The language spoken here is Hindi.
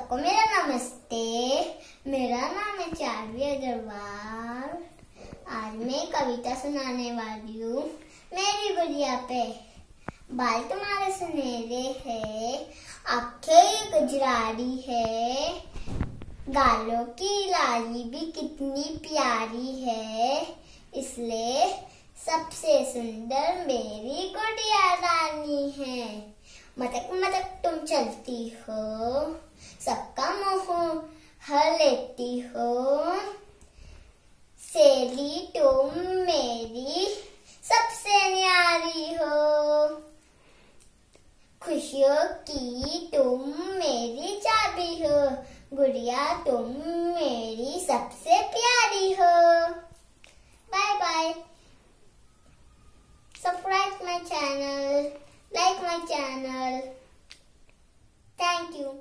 सबको मेरा नमस्ते। मेरा नाम है चार्वी अग्रवाल। आज मैं कविता सुनाने वाली हूँ। मेरी गुड़िया पे बाल तुम्हारे सुनहरे है, आंखें गुजरारी है, गालों की लाली भी कितनी प्यारी है, इसलिए सबसे सुंदर मेरी गुड़िया रानी है। मटक मटक तुम चलती हो, सबका मोह हर लेती हो, सहेली तुम मेरी सबसे न्यारी हो, खुशियों की तुम मेरी चाबी हो, गुड़िया तुम मेरी सबसे प्यारी हो। Bye bye. Subscribe my channel, like my channel. Thank you.